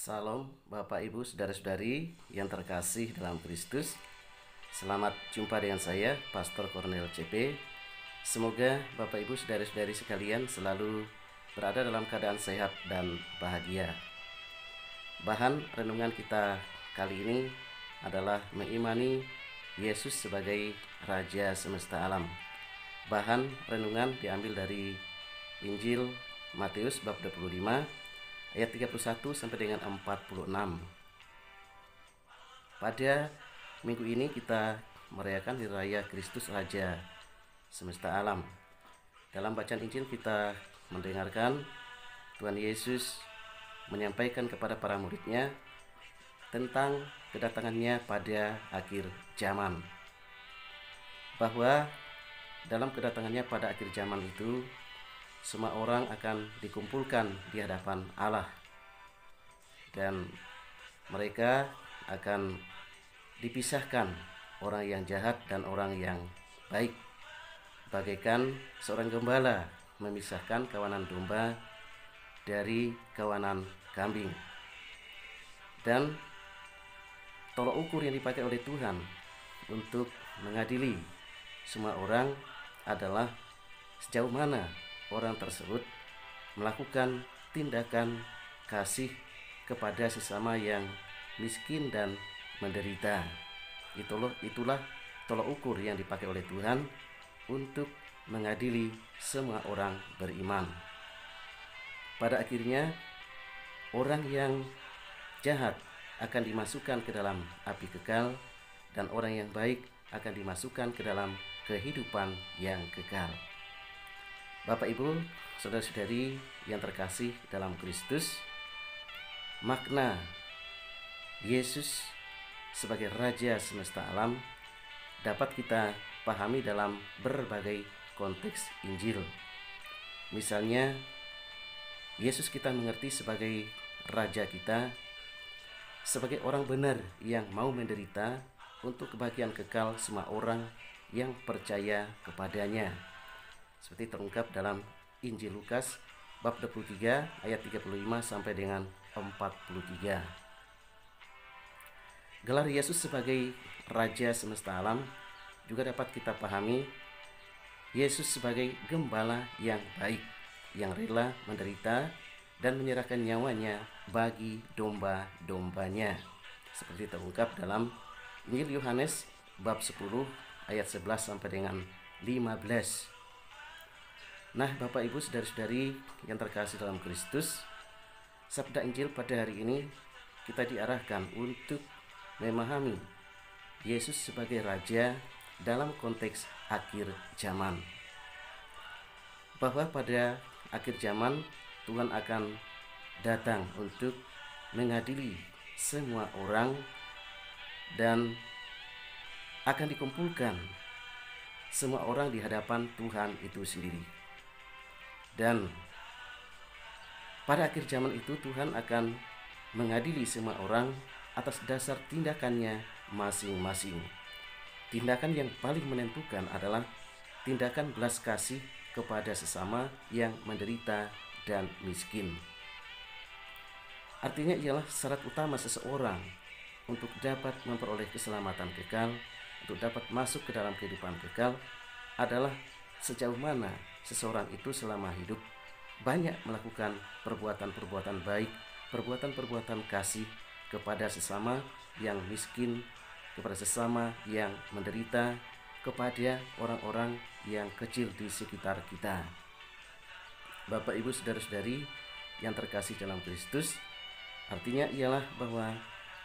Salam Bapak Ibu Saudara-saudari yang terkasih dalam Kristus. Selamat jumpa dengan saya Pastor Cornel CP. Semoga Bapak Ibu Saudara-saudari sekalian selalu berada dalam keadaan sehat dan bahagia. Bahan renungan kita kali ini adalah mengimani Yesus sebagai Raja semesta alam. Bahan renungan diambil dari Injil Matius bab 25 ayat 31 sampai dengan 46. Pada minggu ini kita merayakan Hari Raya Kristus Raja semesta alam. Dalam bacaan Injil kita mendengarkan Tuhan Yesus menyampaikan kepada para muridnya tentang kedatangannya pada akhir zaman. Bahwa dalam kedatangannya pada akhir zaman itu semua orang akan dikumpulkan di hadapan Allah dan mereka akan dipisahkan, orang yang jahat dan orang yang baik, bagaikan seorang gembala memisahkan kawanan domba dari kawanan kambing. Dan tolok ukur yang dipakai oleh Tuhan untuk mengadili semua orang adalah sejauh mana orang tersebut melakukan tindakan kasih kepada sesama yang miskin dan menderita. Itulah tolok ukur yang dipakai oleh Tuhan untuk mengadili semua orang beriman. Pada akhirnya orang yang jahat akan dimasukkan ke dalam api kekal dan orang yang baik akan dimasukkan ke dalam kehidupan yang kekal. Bapak Ibu, saudara-saudari yang terkasih dalam Kristus, makna Yesus sebagai Raja semesta alam dapat kita pahami dalam berbagai konteks Injil. Misalnya, Yesus kita mengerti sebagai Raja kita, sebagai orang benar yang mau menderita untuk kebahagiaan kekal semua orang yang percaya kepadanya. Seperti terungkap dalam Injil Lukas bab 23 ayat 35 sampai dengan 43. Gelar Yesus sebagai Raja semesta alam juga dapat kita pahami Yesus sebagai gembala yang baik, yang rela menderita dan menyerahkan nyawanya bagi domba-dombanya. Seperti terungkap dalam Injil Yohanes bab 10 ayat 11 sampai dengan 15. Nah, Bapak Ibu saudara-saudari yang terkasih dalam Kristus, sabda Injil pada hari ini kita diarahkan untuk memahami Yesus sebagai Raja dalam konteks akhir zaman. Bahwa pada akhir zaman Tuhan akan datang untuk mengadili semua orang dan akan dikumpulkan semua orang di hadapan Tuhan itu sendiri. Dan pada akhir zaman itu Tuhan akan mengadili semua orang atas dasar tindakannya masing-masing. Tindakan yang paling menentukan adalah tindakan belas kasih kepada sesama yang menderita dan miskin. Artinya ialah syarat utama seseorang untuk dapat memperoleh keselamatan kekal, untuk dapat masuk ke dalam kehidupan kekal adalah sejauh mana seseorang itu selama hidup banyak melakukan perbuatan-perbuatan baik, perbuatan-perbuatan kasih kepada sesama yang miskin, kepada sesama yang menderita, kepada orang-orang yang kecil di sekitar kita. Bapak Ibu saudara-saudari yang terkasih dalam Kristus, artinya ialah bahwa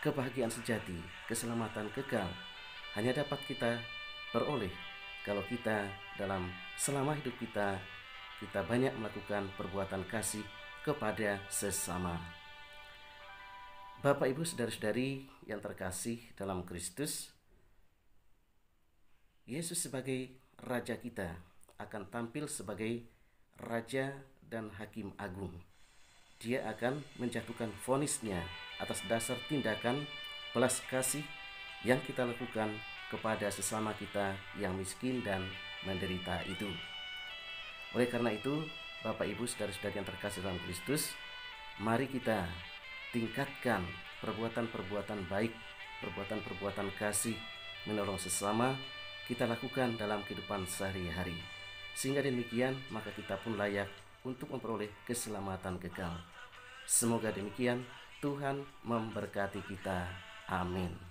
kebahagiaan sejati, keselamatan kekal hanya dapat kita peroleh kalau kita dalam selama hidup kita banyak melakukan perbuatan kasih kepada sesama. Bapak Ibu saudara-saudari yang terkasih dalam Kristus, Yesus sebagai Raja kita akan tampil sebagai Raja dan Hakim Agung. Dia akan menjatuhkan vonisnya atas dasar tindakan belas kasih yang kita lakukan kepada sesama kita yang miskin dan menderita itu. Oleh karena itu, Bapak Ibu saudara-saudari yang terkasih dalam Kristus, mari kita tingkatkan perbuatan-perbuatan baik, perbuatan-perbuatan kasih, menolong sesama kita lakukan dalam kehidupan sehari-hari. Sehingga demikian maka kita pun layak untuk memperoleh keselamatan kekal. Semoga demikian. Tuhan memberkati kita. Amin.